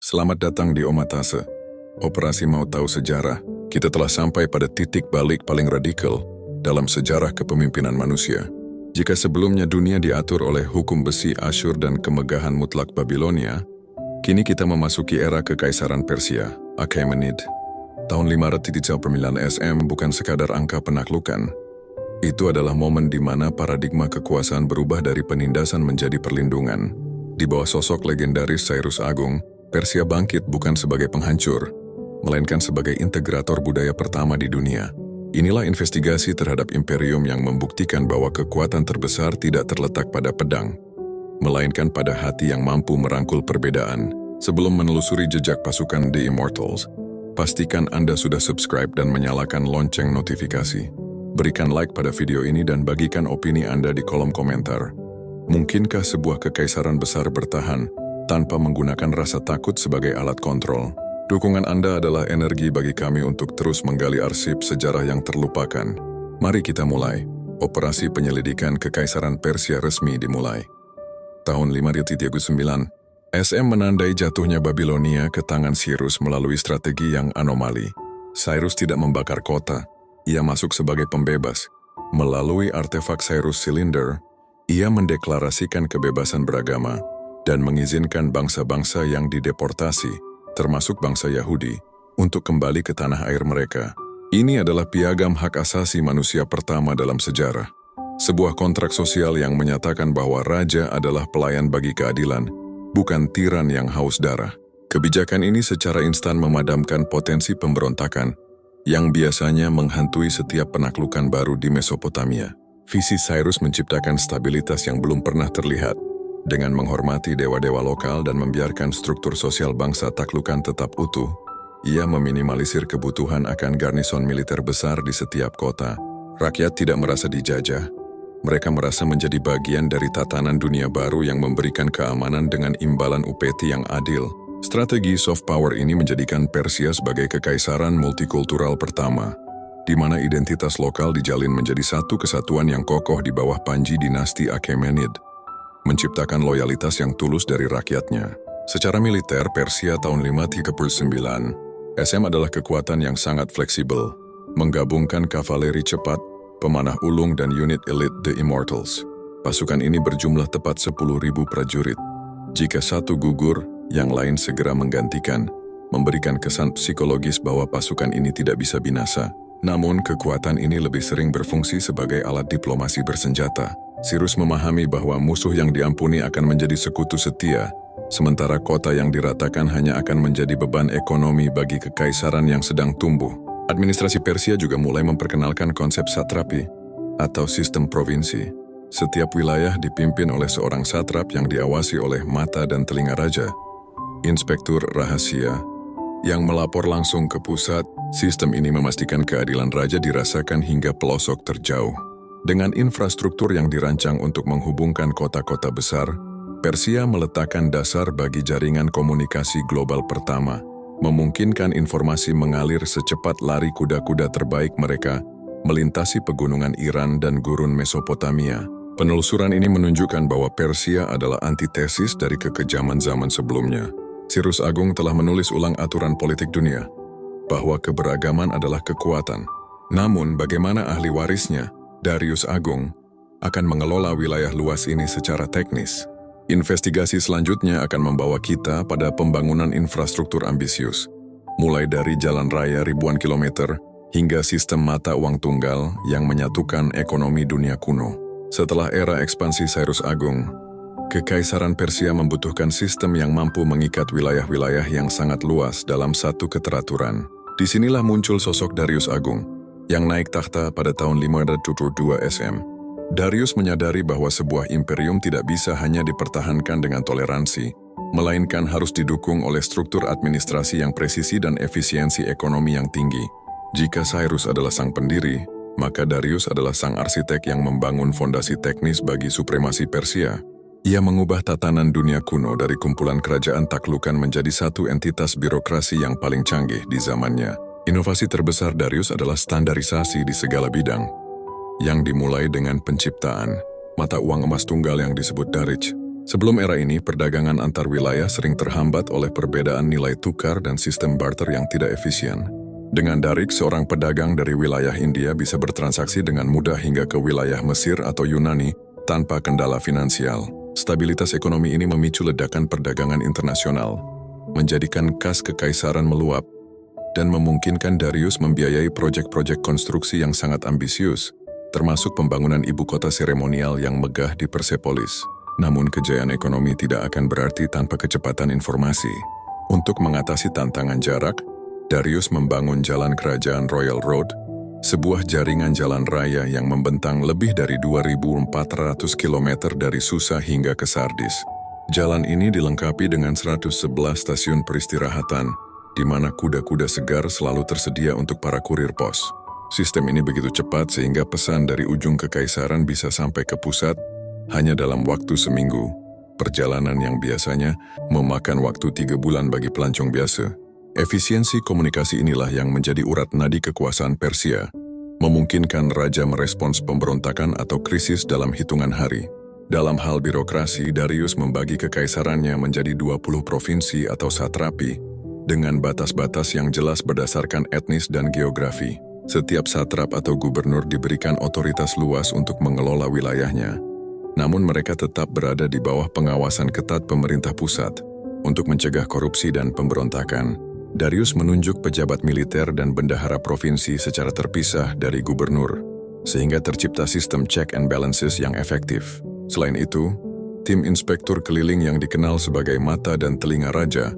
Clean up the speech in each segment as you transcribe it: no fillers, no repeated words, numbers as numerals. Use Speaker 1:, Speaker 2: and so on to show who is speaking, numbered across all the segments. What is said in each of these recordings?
Speaker 1: Selamat datang di Omatase. Operasi Mau Tahu Sejarah. Kita telah sampai pada titik balik paling radikal dalam sejarah kepemimpinan manusia. Jika sebelumnya dunia diatur oleh hukum besi Asyur dan kemegahan mutlak Babilonia, kini kita memasuki era kekaisaran Persia, Achaemenid. Tahun 539 SM bukan sekadar angka penaklukan. Itu adalah momen di mana paradigma kekuasaan berubah dari penindasan menjadi perlindungan. Di bawah sosok legendaris Cyrus Agung, Persia bangkit bukan sebagai penghancur, melainkan sebagai integrator budaya pertama di dunia. Inilah investigasi terhadap imperium yang membuktikan bahwa kekuatan terbesar tidak terletak pada pedang, melainkan pada hati yang mampu merangkul perbedaan. Sebelum menelusuri jejak pasukan The Immortals, pastikan Anda sudah subscribe dan menyalakan lonceng notifikasi. Berikan like pada video ini dan bagikan opini Anda di kolom komentar. Mungkinkah sebuah kekaisaran besar bertahan tanpa menggunakan rasa takut sebagai alat kontrol? Dukungan Anda adalah energi bagi kami untuk terus menggali arsip sejarah yang terlupakan. Mari kita mulai. Operasi penyelidikan Kekaisaran Persia resmi dimulai. Tahun 539, SM menandai jatuhnya Babilonia ke tangan Cyrus melalui strategi yang anomali. Cyrus tidak membakar kota, ia masuk sebagai pembebas. Melalui artefak Cyrus Cylinder, ia mendeklarasikan kebebasan beragama dan mengizinkan bangsa-bangsa yang dideportasi, termasuk bangsa Yahudi, untuk kembali ke tanah air mereka. Ini adalah piagam hak asasi manusia pertama dalam sejarah. Sebuah kontrak sosial yang menyatakan bahwa raja adalah pelayan bagi keadilan, bukan tiran yang haus darah. Kebijakan ini secara instan memadamkan potensi pemberontakan yang biasanya menghantui setiap penaklukan baru di Mesopotamia. Visi Cyrus menciptakan stabilitas yang belum pernah terlihat, dengan menghormati dewa-dewa lokal dan membiarkan struktur sosial bangsa taklukan tetap utuh. Ia meminimalisir kebutuhan akan garnison militer besar di setiap kota. Rakyat tidak merasa dijajah. Mereka merasa menjadi bagian dari tatanan dunia baru yang memberikan keamanan dengan imbalan upeti yang adil. Strategi soft power ini menjadikan Persia sebagai kekaisaran multikultural pertama, di mana identitas lokal dijalin menjadi satu kesatuan yang kokoh di bawah panji dinasti Achaemenid, menciptakan loyalitas yang tulus dari rakyatnya. Secara militer, Persia tahun 539, SM adalah kekuatan yang sangat fleksibel, menggabungkan kavaleri cepat, pemanah ulung dan unit elit The Immortals. Pasukan ini berjumlah tepat 10.000 prajurit. Jika satu gugur, yang lain segera menggantikan, memberikan kesan psikologis bahwa pasukan ini tidak bisa binasa. Namun, kekuatan ini lebih sering berfungsi sebagai alat diplomasi bersenjata. Cyrus memahami bahwa musuh yang diampuni akan menjadi sekutu setia, sementara kota yang diratakan hanya akan menjadi beban ekonomi bagi kekaisaran yang sedang tumbuh. Administrasi Persia juga mulai memperkenalkan konsep satrapi atau sistem provinsi. Setiap wilayah dipimpin oleh seorang satrap yang diawasi oleh mata dan telinga raja, inspektur rahasia, yang melapor langsung ke pusat. Sistem ini memastikan keadilan raja dirasakan hingga pelosok terjauh. Dengan infrastruktur yang dirancang untuk menghubungkan kota-kota besar, Persia meletakkan dasar bagi jaringan komunikasi global pertama, memungkinkan informasi mengalir secepat lari kuda-kuda terbaik mereka, melintasi pegunungan Iran dan gurun Mesopotamia. Penelusuran ini menunjukkan bahwa Persia adalah antitesis dari kekejaman zaman sebelumnya. Cyrus Agung telah menulis ulang aturan politik dunia, bahwa keberagaman adalah kekuatan. Namun, bagaimana ahli warisnya, Darius Agung, akan mengelola wilayah luas ini secara teknis? Investigasi selanjutnya akan membawa kita pada pembangunan infrastruktur ambisius, mulai dari jalan raya ribuan kilometer hingga sistem mata uang tunggal yang menyatukan ekonomi dunia kuno. Setelah era ekspansi Cyrus Agung, Kekaisaran Persia membutuhkan sistem yang mampu mengikat wilayah-wilayah yang sangat luas dalam satu keteraturan. Disinilah muncul sosok Darius Agung, yang naik takhta pada tahun 572 SM. Darius menyadari bahwa sebuah imperium tidak bisa hanya dipertahankan dengan toleransi, melainkan harus didukung oleh struktur administrasi yang presisi dan efisiensi ekonomi yang tinggi. Jika Cyrus adalah sang pendiri, maka Darius adalah sang arsitek yang membangun fondasi teknis bagi supremasi Persia. Ia mengubah tatanan dunia kuno dari kumpulan kerajaan taklukan menjadi satu entitas birokrasi yang paling canggih di zamannya. Inovasi terbesar Darius adalah standarisasi di segala bidang, yang dimulai dengan penciptaan mata uang emas tunggal yang disebut darij. Sebelum era ini, perdagangan antar wilayah sering terhambat oleh perbedaan nilai tukar dan sistem barter yang tidak efisien. Dengan daring, seorang pedagang dari wilayah India bisa bertransaksi dengan mudah hingga ke wilayah Mesir atau Yunani tanpa kendala finansial. Stabilitas ekonomi ini memicu ledakan perdagangan internasional, menjadikan kas kekaisaran meluap, dan memungkinkan Darius membiayai proyek-proyek konstruksi yang sangat ambisius, termasuk pembangunan ibu kota seremonial yang megah di Persepolis. Namun kejayaan ekonomi tidak akan berarti tanpa kecepatan informasi. Untuk mengatasi tantangan jarak, Darius membangun Jalan Kerajaan Royal Road, sebuah jaringan jalan raya yang membentang lebih dari 2.400 km dari Susa hingga ke Sardis. Jalan ini dilengkapi dengan 111 stasiun peristirahatan, di mana kuda-kuda segar selalu tersedia untuk para kurir pos. Sistem ini begitu cepat sehingga pesan dari ujung kekaisaran bisa sampai ke pusat hanya dalam waktu seminggu. Perjalanan yang biasanya memakan waktu 3 bulan bagi pelancong biasa. Efisiensi komunikasi inilah yang menjadi urat nadi kekuasaan Persia, memungkinkan raja merespons pemberontakan atau krisis dalam hitungan hari. Dalam hal birokrasi, Darius membagi kekaisarannya menjadi 20 provinsi atau satrapi, dengan batas-batas yang jelas berdasarkan etnis dan geografi. Setiap satrap atau gubernur diberikan otoritas luas untuk mengelola wilayahnya, namun mereka tetap berada di bawah pengawasan ketat pemerintah pusat. Untuk mencegah korupsi dan pemberontakan, Darius menunjuk pejabat militer dan bendahara provinsi secara terpisah dari gubernur, sehingga tercipta sistem check and balances yang efektif. Selain itu, tim inspektur keliling yang dikenal sebagai mata dan telinga raja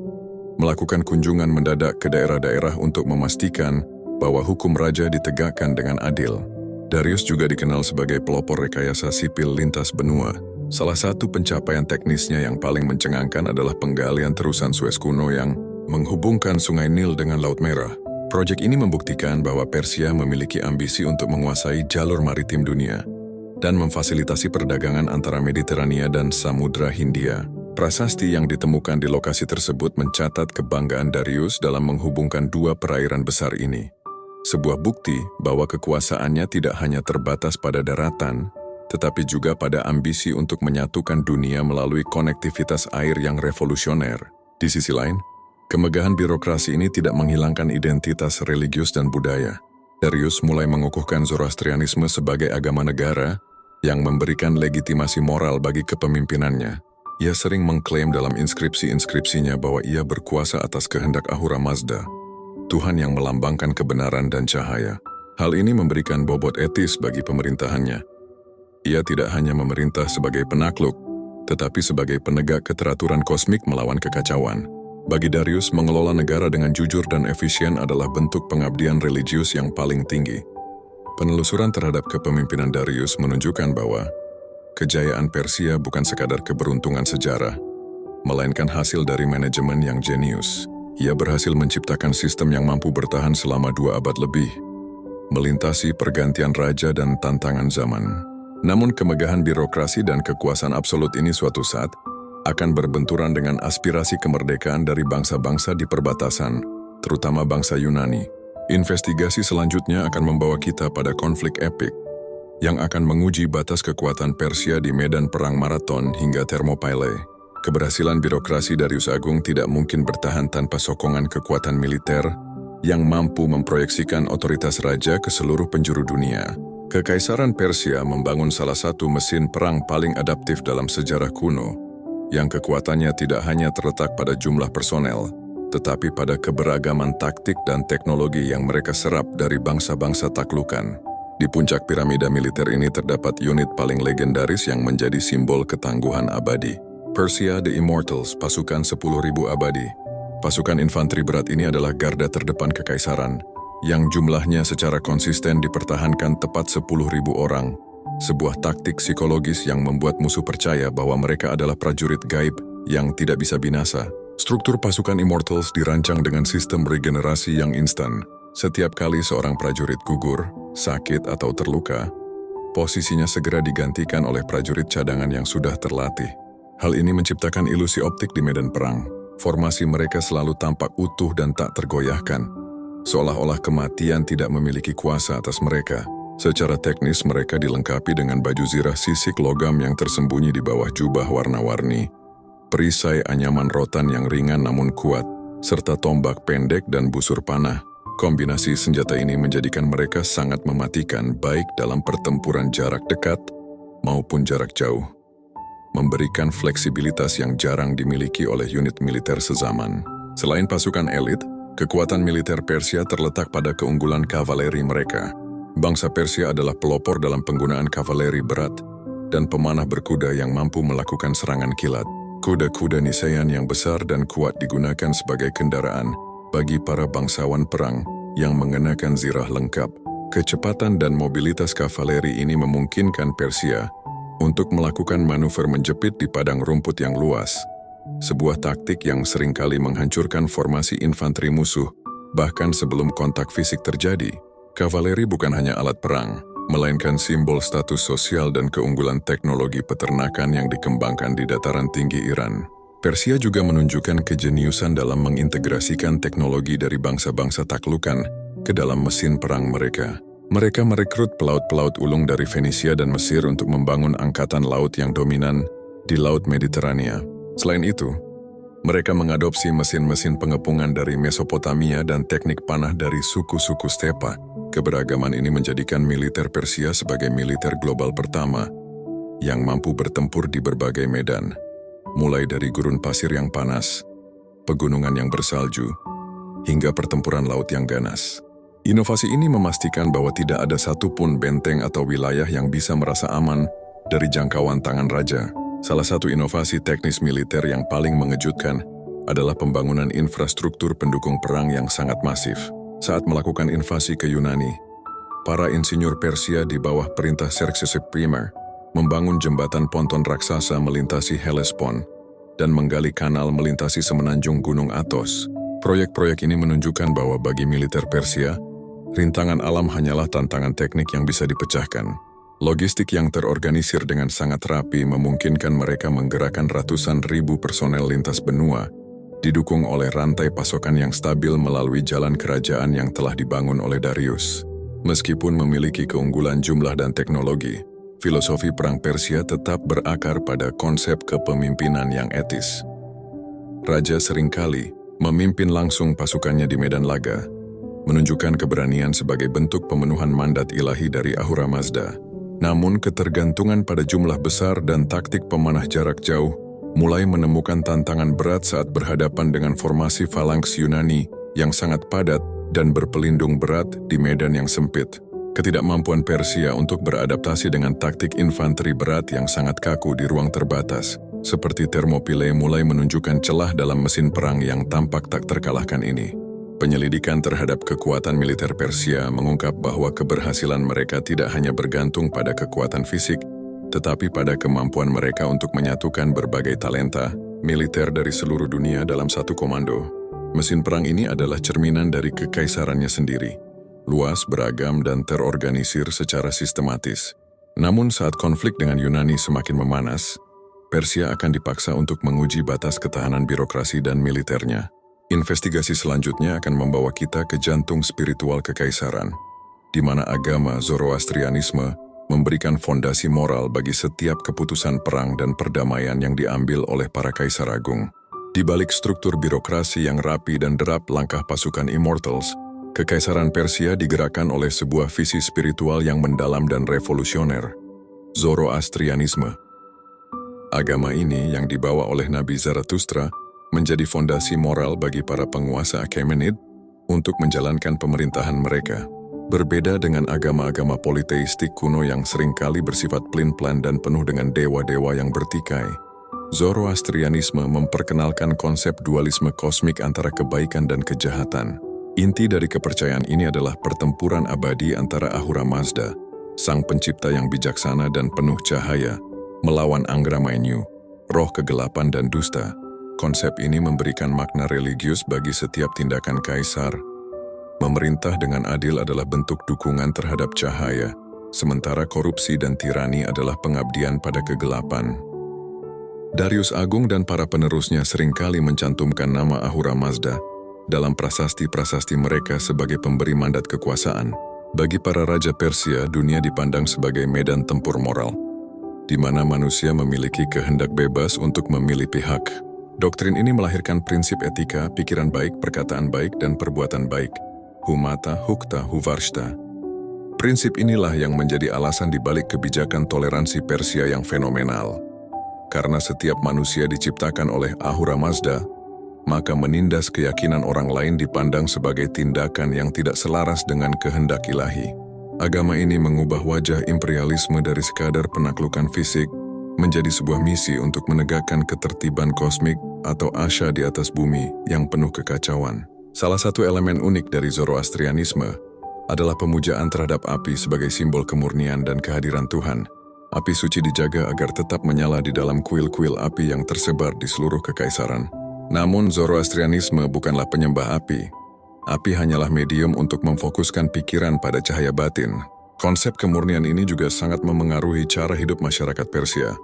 Speaker 1: melakukan kunjungan mendadak ke daerah-daerah untuk memastikan bahwa hukum raja ditegakkan dengan adil. Darius juga dikenal sebagai pelopor rekayasa sipil lintas benua. Salah satu pencapaian teknisnya yang paling mencengangkan adalah penggalian terusan Suez kuno yang menghubungkan Sungai Nil dengan Laut Merah. Proyek ini membuktikan bahwa Persia memiliki ambisi untuk menguasai jalur maritim dunia dan memfasilitasi perdagangan antara Mediterania dan Samudra Hindia. Prasasti yang ditemukan di lokasi tersebut mencatat kebanggaan Darius dalam menghubungkan dua perairan besar ini. Sebuah bukti bahwa kekuasaannya tidak hanya terbatas pada daratan, tetapi juga pada ambisi untuk menyatukan dunia melalui konektivitas air yang revolusioner. Di sisi lain, kemegahan birokrasi ini tidak menghilangkan identitas religius dan budaya. Darius mulai mengukuhkan Zoroastrianisme sebagai agama negara yang memberikan legitimasi moral bagi kepemimpinannya. Ia sering mengklaim dalam inskripsi-inskripsinya bahwa ia berkuasa atas kehendak Ahura Mazda, Tuhan yang melambangkan kebenaran dan cahaya. Hal ini memberikan bobot etis bagi pemerintahannya. Ia tidak hanya memerintah sebagai penakluk, tetapi sebagai penegak keteraturan kosmik melawan kekacauan. Bagi Darius, mengelola negara dengan jujur dan efisien adalah bentuk pengabdian religius yang paling tinggi. Penelusuran terhadap kepemimpinan Darius menunjukkan bahwa kejayaan Persia bukan sekadar keberuntungan sejarah, melainkan hasil dari manajemen yang jenius. Ia berhasil menciptakan sistem yang mampu bertahan selama 2 abad lebih, melintasi pergantian raja dan tantangan zaman. Namun kemegahan birokrasi dan kekuasaan absolut ini suatu saat akan berbenturan dengan aspirasi kemerdekaan dari bangsa-bangsa di perbatasan, terutama bangsa Yunani. Investigasi selanjutnya akan membawa kita pada konflik epik yang akan menguji batas kekuatan Persia di medan perang Marathon hingga Thermopylae. Keberhasilan birokrasi Darius Agung tidak mungkin bertahan tanpa sokongan kekuatan militer yang mampu memproyeksikan otoritas raja ke seluruh penjuru dunia. Kekaisaran Persia membangun salah satu mesin perang paling adaptif dalam sejarah kuno, yang kekuatannya tidak hanya terletak pada jumlah personel, tetapi pada keberagaman taktik dan teknologi yang mereka serap dari bangsa-bangsa taklukan. Di puncak piramida militer ini terdapat unit paling legendaris yang menjadi simbol ketangguhan abadi. Persia The Immortals, pasukan 10.000 abadi. Pasukan infanteri berat ini adalah garda terdepan kekaisaran, yang jumlahnya secara konsisten dipertahankan tepat 10.000 orang. Sebuah taktik psikologis yang membuat musuh percaya bahwa mereka adalah prajurit gaib yang tidak bisa binasa. Struktur pasukan Immortals dirancang dengan sistem regenerasi yang instan. Setiap kali seorang prajurit gugur, sakit atau terluka, posisinya segera digantikan oleh prajurit cadangan yang sudah terlatih. Hal ini menciptakan ilusi optik di medan perang. Formasi mereka selalu tampak utuh dan tak tergoyahkan, seolah-olah kematian tidak memiliki kuasa atas mereka. Secara teknis mereka dilengkapi dengan baju zirah sisik logam yang tersembunyi di bawah jubah warna-warni, perisai anyaman rotan yang ringan namun kuat, serta tombak pendek dan busur panah. Kombinasi senjata ini menjadikan mereka sangat mematikan baik dalam pertempuran jarak dekat maupun jarak jauh, memberikan fleksibilitas yang jarang dimiliki oleh unit militer sezaman. Selain pasukan elit, kekuatan militer Persia terletak pada keunggulan kavaleri mereka. Bangsa Persia adalah pelopor dalam penggunaan kavaleri berat dan pemanah berkuda yang mampu melakukan serangan kilat. Kuda-kuda Nisaean yang besar dan kuat digunakan sebagai kendaraan bagi para bangsawan perang yang mengenakan zirah lengkap. Kecepatan dan mobilitas kavaleri ini memungkinkan Persia untuk melakukan manuver menjepit di padang rumput yang luas, sebuah taktik yang seringkali menghancurkan formasi infanteri musuh bahkan sebelum kontak fisik terjadi. Kavaleri bukan hanya alat perang, melainkan simbol status sosial dan keunggulan teknologi peternakan yang dikembangkan di dataran tinggi Iran. Persia juga menunjukkan kejeniusan dalam mengintegrasikan teknologi dari bangsa-bangsa taklukan ke dalam mesin perang mereka. Mereka merekrut pelaut-pelaut ulung dari Fenisia dan Mesir untuk membangun angkatan laut yang dominan di Laut Mediterania. Selain itu, mereka mengadopsi mesin-mesin pengepungan dari Mesopotamia dan teknik panah dari suku-suku stepa. Keberagaman ini menjadikan militer Persia sebagai militer global pertama yang mampu bertempur di berbagai medan, mulai dari gurun pasir yang panas, pegunungan yang bersalju, hingga pertempuran laut yang ganas. Inovasi ini memastikan bahwa tidak ada satupun benteng atau wilayah yang bisa merasa aman dari jangkauan tangan raja. Salah satu inovasi teknis militer yang paling mengejutkan adalah pembangunan infrastruktur pendukung perang yang sangat masif. Saat melakukan invasi ke Yunani, para insinyur Persia di bawah perintah Xerxes I membangun jembatan ponton raksasa melintasi Hellespont dan menggali kanal melintasi semenanjung Gunung Athos. Proyek-proyek ini menunjukkan bahwa bagi militer Persia, rintangan alam hanyalah tantangan teknik yang bisa dipecahkan. Logistik yang terorganisir dengan sangat rapi memungkinkan mereka menggerakkan ratusan ribu personel lintas benua, didukung oleh rantai pasokan yang stabil melalui jalan kerajaan yang telah dibangun oleh Darius. Meskipun memiliki keunggulan jumlah dan teknologi, filosofi perang Persia tetap berakar pada konsep kepemimpinan yang etis. Raja seringkali memimpin langsung pasukannya di medan laga, menunjukkan keberanian sebagai bentuk pemenuhan mandat ilahi dari Ahura Mazda. Namun ketergantungan pada jumlah besar dan taktik pemanah jarak jauh mulai menemukan tantangan berat saat berhadapan dengan formasi falanks Yunani yang sangat padat dan berpelindung berat di medan yang sempit. Ketidakmampuan Persia untuk beradaptasi dengan taktik infanteri berat yang sangat kaku di ruang terbatas, seperti Thermopylae, mulai menunjukkan celah dalam mesin perang yang tampak tak terkalahkan ini. Penyelidikan terhadap kekuatan militer Persia mengungkap bahwa keberhasilan mereka tidak hanya bergantung pada kekuatan fisik, tetapi pada kemampuan mereka untuk menyatukan berbagai talenta militer dari seluruh dunia dalam satu komando. Mesin perang ini adalah cerminan dari kekaisarannya sendiri, luas, beragam, dan terorganisir secara sistematis. Namun saat konflik dengan Yunani semakin memanas, Persia akan dipaksa untuk menguji batas ketahanan birokrasi dan militernya. Investigasi selanjutnya akan membawa kita ke jantung spiritual kekaisaran, di mana agama Zoroastrianisme memberikan fondasi moral bagi setiap keputusan perang dan perdamaian yang diambil oleh para kaisar agung. Di balik struktur birokrasi yang rapi dan derap langkah pasukan Immortals, kekaisaran Persia digerakkan oleh sebuah visi spiritual yang mendalam dan revolusioner, Zoroastrianisme. Agama ini yang dibawa oleh Nabi Zarathustra menjadi fondasi moral bagi para penguasa Achaemenid untuk menjalankan pemerintahan mereka. Berbeda dengan agama-agama politeistik kuno yang seringkali bersifat plin-plan dan penuh dengan dewa-dewa yang bertikai, Zoroastrianisme memperkenalkan konsep dualisme kosmik antara kebaikan dan kejahatan. Inti dari kepercayaan ini adalah pertempuran abadi antara Ahura Mazda, sang pencipta yang bijaksana dan penuh cahaya, melawan Angra Mainyu, roh kegelapan dan dusta. Konsep ini memberikan makna religius bagi setiap tindakan kaisar. Memerintah dengan adil adalah bentuk dukungan terhadap cahaya, sementara korupsi dan tirani adalah pengabdian pada kegelapan. Darius Agung dan para penerusnya seringkali mencantumkan nama Ahura Mazda dalam prasasti-prasasti mereka sebagai pemberi mandat kekuasaan. Bagi para raja Persia, dunia dipandang sebagai medan tempur moral, di mana manusia memiliki kehendak bebas untuk memilih pihak. Doktrin ini melahirkan prinsip etika, pikiran baik, perkataan baik, dan perbuatan baik. Humata, hukta, huvarshta. Prinsip inilah yang menjadi alasan dibalik kebijakan toleransi Persia yang fenomenal. Karena setiap manusia diciptakan oleh Ahura Mazda, maka menindas keyakinan orang lain dipandang sebagai tindakan yang tidak selaras dengan kehendak ilahi. Agama ini mengubah wajah imperialisme dari sekadar penaklukan fisik menjadi sebuah misi untuk menegakkan ketertiban kosmik atau asya di atas bumi yang penuh kekacauan. Salah satu elemen unik dari Zoroastrianisme adalah pemujaan terhadap api sebagai simbol kemurnian dan kehadiran Tuhan. Api suci dijaga agar tetap menyala di dalam kuil-kuil api yang tersebar di seluruh kekaisaran. Namun Zoroastrianisme bukanlah penyembah api. Api hanyalah medium untuk memfokuskan pikiran pada cahaya batin. Konsep kemurnian ini juga sangat memengaruhi cara hidup masyarakat Persia,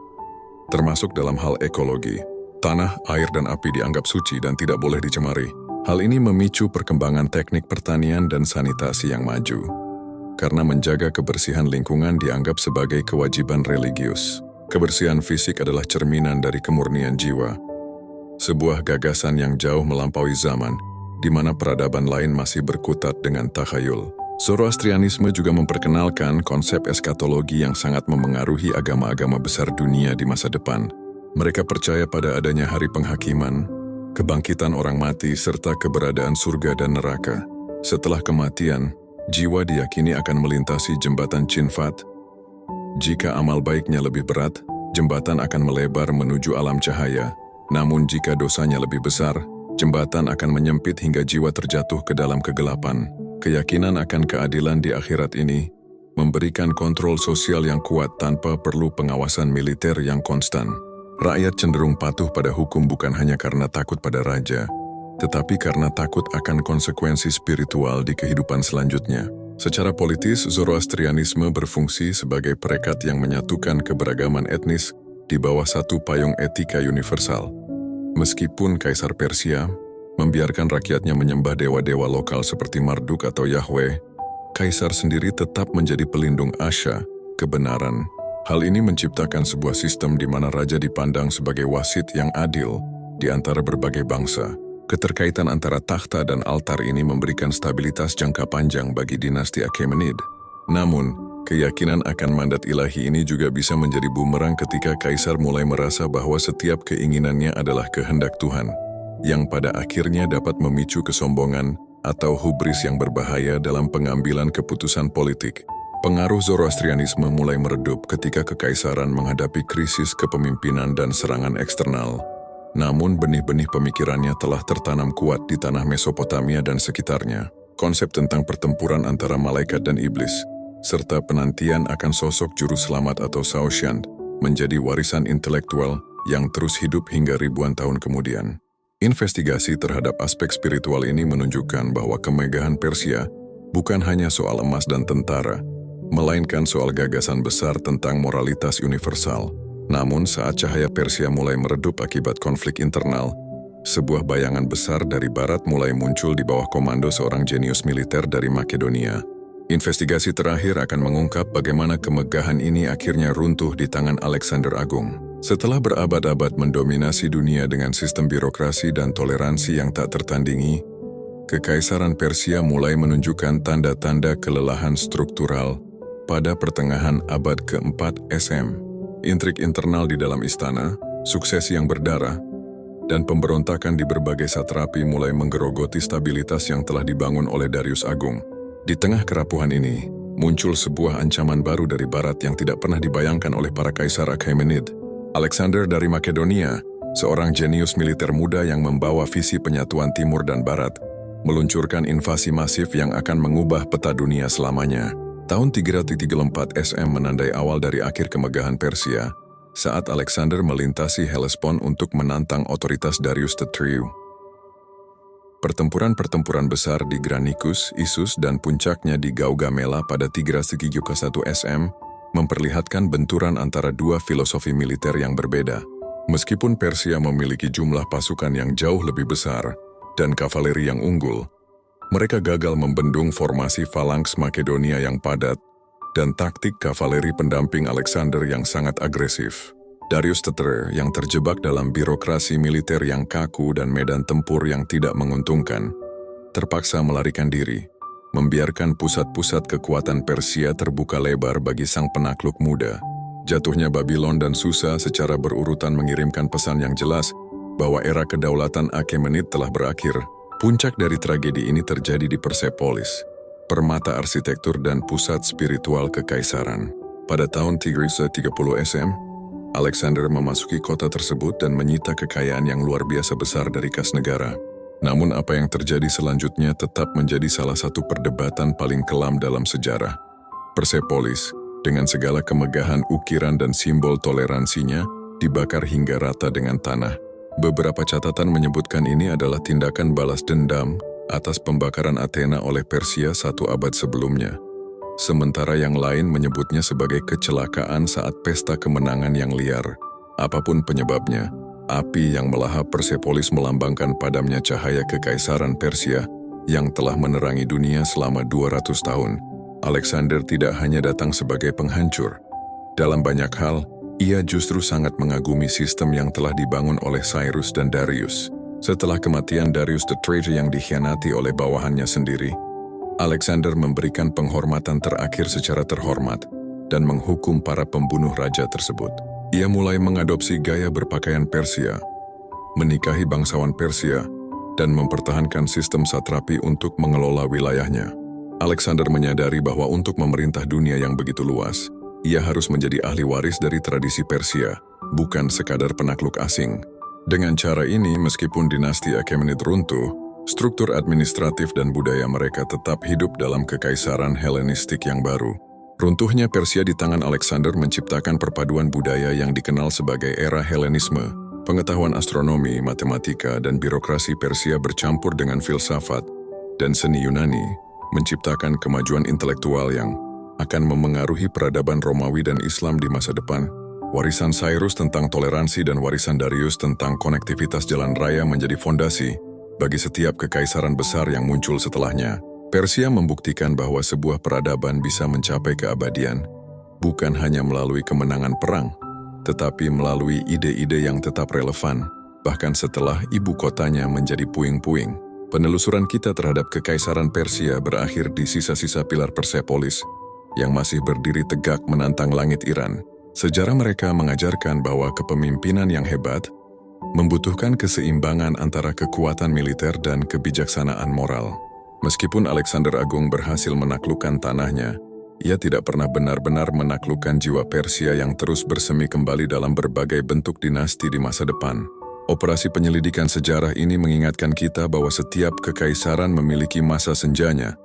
Speaker 1: termasuk dalam hal ekologi. Tanah, air, dan api dianggap suci dan tidak boleh dicemari. Hal ini memicu perkembangan teknik pertanian dan sanitasi yang maju, karena menjaga kebersihan lingkungan dianggap sebagai kewajiban religius. Kebersihan fisik adalah cerminan dari kemurnian jiwa, sebuah gagasan yang jauh melampaui zaman, di mana peradaban lain masih berkutat dengan takhayul. Zoroastrianisme juga memperkenalkan konsep eskatologi yang sangat memengaruhi agama-agama besar dunia di masa depan. Mereka percaya pada adanya hari penghakiman, kebangkitan orang mati, serta keberadaan surga dan neraka. Setelah kematian, jiwa diyakini akan melintasi jembatan Chinfat. Jika amal baiknya lebih berat, jembatan akan melebar menuju alam cahaya. Namun jika dosanya lebih besar, jembatan akan menyempit hingga jiwa terjatuh ke dalam kegelapan. Keyakinan akan keadilan di akhirat ini memberikan kontrol sosial yang kuat tanpa perlu pengawasan militer yang konstan. Rakyat cenderung patuh pada hukum bukan hanya karena takut pada raja, tetapi karena takut akan konsekuensi spiritual di kehidupan selanjutnya. Secara politis, Zoroastrianisme berfungsi sebagai perekat yang menyatukan keberagaman etnis di bawah satu payung etika universal. Meskipun Kaisar Persia membiarkan rakyatnya menyembah dewa-dewa lokal seperti Marduk atau Yahweh, Kaisar sendiri tetap menjadi pelindung asya, kebenaran. Hal ini menciptakan sebuah sistem di mana raja dipandang sebagai wasit yang adil di antara berbagai bangsa. Keterkaitan antara takhta dan altar ini memberikan stabilitas jangka panjang bagi dinasti Achaemenid. Namun, keyakinan akan mandat ilahi ini juga bisa menjadi bumerang ketika kaisar mulai merasa bahwa setiap keinginannya adalah kehendak Tuhan, yang pada akhirnya dapat memicu kesombongan atau hubris yang berbahaya dalam pengambilan keputusan politik. Pengaruh Zoroastrianisme mulai meredup ketika kekaisaran menghadapi krisis kepemimpinan dan serangan eksternal. Namun benih-benih pemikirannya telah tertanam kuat di tanah Mesopotamia dan sekitarnya. Konsep tentang pertempuran antara malaikat dan iblis, serta penantian akan sosok juru selamat atau Saoshyant, menjadi warisan intelektual yang terus hidup hingga ribuan tahun kemudian. Investigasi terhadap aspek spiritual ini menunjukkan bahwa kemegahan Persia bukan hanya soal emas dan tentara, melainkan soal gagasan besar tentang moralitas universal. Namun saat cahaya Persia mulai meredup akibat konflik internal, sebuah bayangan besar dari barat mulai muncul di bawah komando seorang jenius militer dari Makedonia. Investigasi terakhir akan mengungkap bagaimana kemegahan ini akhirnya runtuh di tangan Alexander Agung. Setelah berabad-abad mendominasi dunia dengan sistem birokrasi dan toleransi yang tak tertandingi, Kekaisaran Persia mulai menunjukkan tanda-tanda kelelahan struktural pada pertengahan abad ke-4 SM. Intrik internal di dalam istana, suksesi yang berdarah, dan pemberontakan di berbagai satrapi mulai menggerogoti stabilitas yang telah dibangun oleh Darius Agung. Di tengah kerapuhan ini, muncul sebuah ancaman baru dari barat yang tidak pernah dibayangkan oleh para kaisar Achaemenid. Alexander dari Makedonia, seorang jenius militer muda yang membawa visi penyatuan timur dan barat, meluncurkan invasi masif yang akan mengubah peta dunia selamanya. Tahun 334 SM menandai awal dari akhir kemegahan Persia, saat Alexander melintasi Hellespont untuk menantang otoritas Darius III. Pertempuran-pertempuran besar di Granicus, Issus, dan puncaknya di Gaugamela pada 331 SM memperlihatkan benturan antara dua filosofi militer yang berbeda. Meskipun Persia memiliki jumlah pasukan yang jauh lebih besar dan kavaleri yang unggul, Mereka gagal membendung formasi falanks Makedonia yang padat dan taktik kavaleri pendamping Alexander yang sangat agresif. Darius III yang terjebak dalam birokrasi militer yang kaku dan medan tempur yang tidak menguntungkan, terpaksa melarikan diri, membiarkan pusat-pusat kekuatan Persia terbuka lebar bagi sang penakluk muda. Jatuhnya Babylon dan Susa secara berurutan mengirimkan pesan yang jelas bahwa era kedaulatan Achaemenid telah berakhir. Puncak dari tragedi ini terjadi di Persepolis, permata arsitektur dan pusat spiritual kekaisaran. Pada tahun 330 SM, Alexander memasuki kota tersebut dan menyita kekayaan yang luar biasa besar dari kas negara. Namun apa yang terjadi selanjutnya tetap menjadi salah satu perdebatan paling kelam dalam sejarah. Persepolis, dengan segala kemegahan ukiran dan simbol toleransinya, dibakar hingga rata dengan tanah. Beberapa catatan menyebutkan ini adalah tindakan balas dendam atas pembakaran Athena oleh Persia 1 abad sebelumnya. Sementara yang lain menyebutnya sebagai kecelakaan saat pesta kemenangan yang liar. Apapun penyebabnya, api yang melahap Persepolis melambangkan padamnya cahaya kekaisaran Persia yang telah menerangi dunia selama 200 tahun. Alexander tidak hanya datang sebagai penghancur. Dalam banyak hal, ia justru sangat mengagumi sistem yang telah dibangun oleh Cyrus dan Darius. Setelah kematian Darius the Traitor yang dikhianati oleh bawahannya sendiri, Alexander memberikan penghormatan terakhir secara terhormat dan menghukum para pembunuh raja tersebut. Ia mulai mengadopsi gaya berpakaian Persia, menikahi bangsawan Persia, dan mempertahankan sistem satrapi untuk mengelola wilayahnya. Alexander menyadari bahwa untuk memerintah dunia yang begitu luas, ia harus menjadi ahli waris dari tradisi Persia, bukan sekadar penakluk asing. Dengan cara ini, meskipun dinasti Achaemenid runtuh, struktur administratif dan budaya mereka tetap hidup dalam kekaisaran Helenistik yang baru. Runtuhnya Persia di tangan Alexander menciptakan perpaduan budaya yang dikenal sebagai era Helenisme. Pengetahuan astronomi, matematika, dan birokrasi Persia bercampur dengan filsafat dan seni Yunani, menciptakan kemajuan intelektual yang akan memengaruhi peradaban Romawi dan Islam di masa depan. Warisan Cyrus tentang toleransi dan warisan Darius tentang konektivitas jalan raya menjadi fondasi bagi setiap kekaisaran besar yang muncul setelahnya. Persia membuktikan bahwa sebuah peradaban bisa mencapai keabadian, bukan hanya melalui kemenangan perang, tetapi melalui ide-ide yang tetap relevan, bahkan setelah ibu kotanya menjadi puing-puing. Penelusuran kita terhadap kekaisaran Persia berakhir di sisa-sisa pilar Persepolis, yang masih berdiri tegak menantang langit Iran. Sejarah mereka mengajarkan bahwa kepemimpinan yang hebat membutuhkan keseimbangan antara kekuatan militer dan kebijaksanaan moral. Meskipun Alexander Agung berhasil menaklukkan tanahnya, ia tidak pernah benar-benar menaklukkan jiwa Persia yang terus bersemi kembali dalam berbagai bentuk dinasti di masa depan. Operasi penyelidikan sejarah ini mengingatkan kita bahwa setiap kekaisaran memiliki masa senjanya,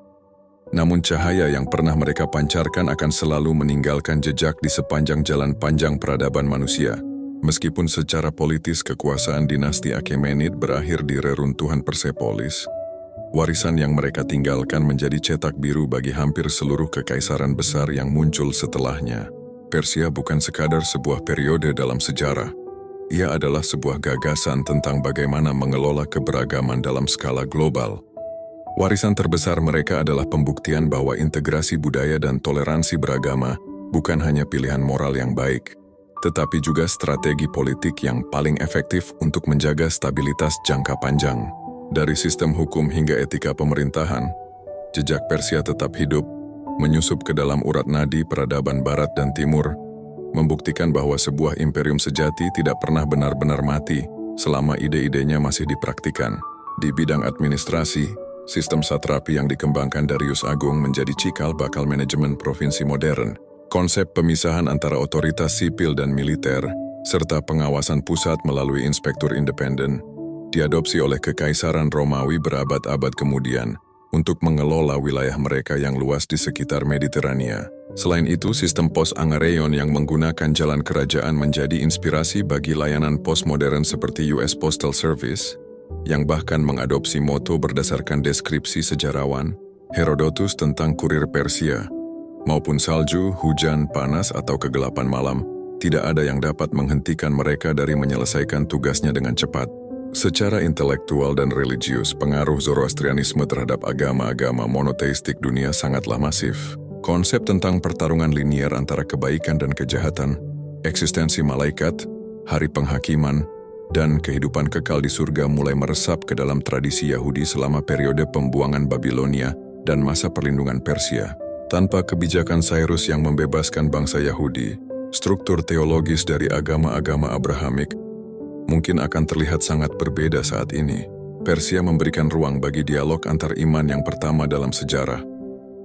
Speaker 1: namun cahaya yang pernah mereka pancarkan akan selalu meninggalkan jejak di sepanjang jalan panjang peradaban manusia. Meskipun secara politis kekuasaan dinasti Achaemenid berakhir di reruntuhan Persepolis, warisan yang mereka tinggalkan menjadi cetak biru bagi hampir seluruh kekaisaran besar yang muncul setelahnya. Persia bukan sekadar sebuah periode dalam sejarah. Ia adalah sebuah gagasan tentang bagaimana mengelola keberagaman dalam skala global. Warisan terbesar mereka adalah pembuktian bahwa integrasi budaya dan toleransi beragama bukan hanya pilihan moral yang baik, tetapi juga strategi politik yang paling efektif untuk menjaga stabilitas jangka panjang. Dari sistem hukum hingga etika pemerintahan, jejak Persia tetap hidup, menyusup ke dalam urat nadi peradaban Barat dan Timur, membuktikan bahwa sebuah imperium sejati tidak pernah benar-benar mati selama ide-idenya masih dipraktikan. Di bidang administrasi, sistem satrapi yang dikembangkan Darius Agung menjadi cikal bakal manajemen provinsi modern. Konsep pemisahan antara otoritas sipil dan militer, serta pengawasan pusat melalui inspektur independen, diadopsi oleh Kekaisaran Romawi berabad-abad kemudian untuk mengelola wilayah mereka yang luas di sekitar Mediterania. Selain itu, sistem pos Angareion yang menggunakan jalan kerajaan menjadi inspirasi bagi layanan pos modern seperti US Postal Service, yang bahkan mengadopsi moto berdasarkan deskripsi sejarawan Herodotus tentang kurir Persia. Maupun salju, hujan, panas, atau kegelapan malam, tidak ada yang dapat menghentikan mereka dari menyelesaikan tugasnya dengan cepat. Secara intelektual dan religius, pengaruh Zoroastrianisme terhadap agama-agama monoteistik dunia sangatlah masif. Konsep tentang pertarungan linier antara kebaikan dan kejahatan, eksistensi malaikat, hari penghakiman, dan kehidupan kekal di surga mulai meresap ke dalam tradisi Yahudi selama periode pembuangan Babilonia dan masa perlindungan Persia. Tanpa kebijakan Cyrus yang membebaskan bangsa Yahudi, struktur teologis dari agama-agama Abrahamik mungkin akan terlihat sangat berbeda saat ini. Persia memberikan ruang bagi dialog antar iman yang pertama dalam sejarah,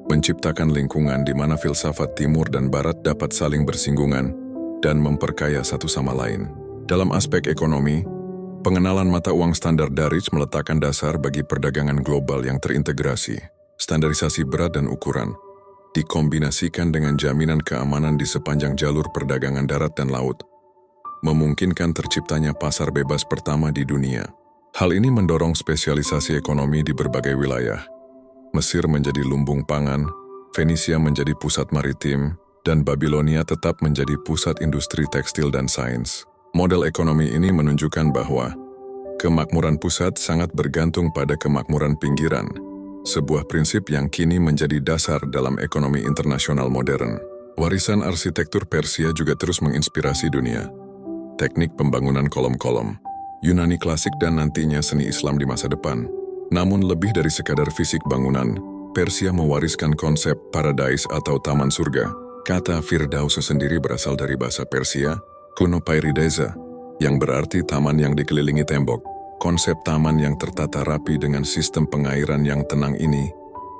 Speaker 1: menciptakan lingkungan di mana filsafat timur dan barat dapat saling bersinggungan dan memperkaya satu sama lain. Dalam aspek ekonomi, pengenalan mata uang standar Darich meletakkan dasar bagi perdagangan global yang terintegrasi. Standarisasi berat dan ukuran dikombinasikan dengan jaminan keamanan di sepanjang jalur perdagangan darat dan laut, memungkinkan terciptanya pasar bebas pertama di dunia. Hal ini mendorong spesialisasi ekonomi di berbagai wilayah. Mesir menjadi lumbung pangan, Fenisia menjadi pusat maritim, dan Babilonia tetap menjadi pusat industri tekstil dan sains. Model ekonomi ini menunjukkan bahwa kemakmuran pusat sangat bergantung pada kemakmuran pinggiran, sebuah prinsip yang kini menjadi dasar dalam ekonomi internasional modern. Warisan arsitektur Persia juga terus menginspirasi dunia. Teknik pembangunan kolom-kolom, Yunani klasik dan nantinya seni Islam di masa depan. Namun lebih dari sekadar fisik bangunan, Persia mewariskan konsep paradise atau taman surga. Kata Firdaus sendiri berasal dari bahasa Persia, kuno Pairideza, yang berarti taman yang dikelilingi tembok. Konsep taman yang tertata rapi dengan sistem pengairan yang tenang ini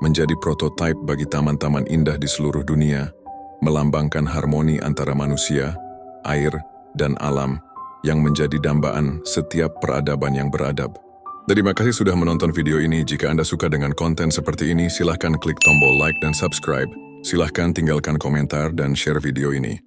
Speaker 1: menjadi prototipe bagi taman-taman indah di seluruh dunia, melambangkan harmoni antara manusia, air, dan alam yang menjadi dambaan setiap peradaban yang beradab. Terima kasih sudah menonton video ini. Jika Anda suka dengan konten seperti ini, silahkan klik tombol like dan subscribe. Silahkan tinggalkan komentar dan share video ini.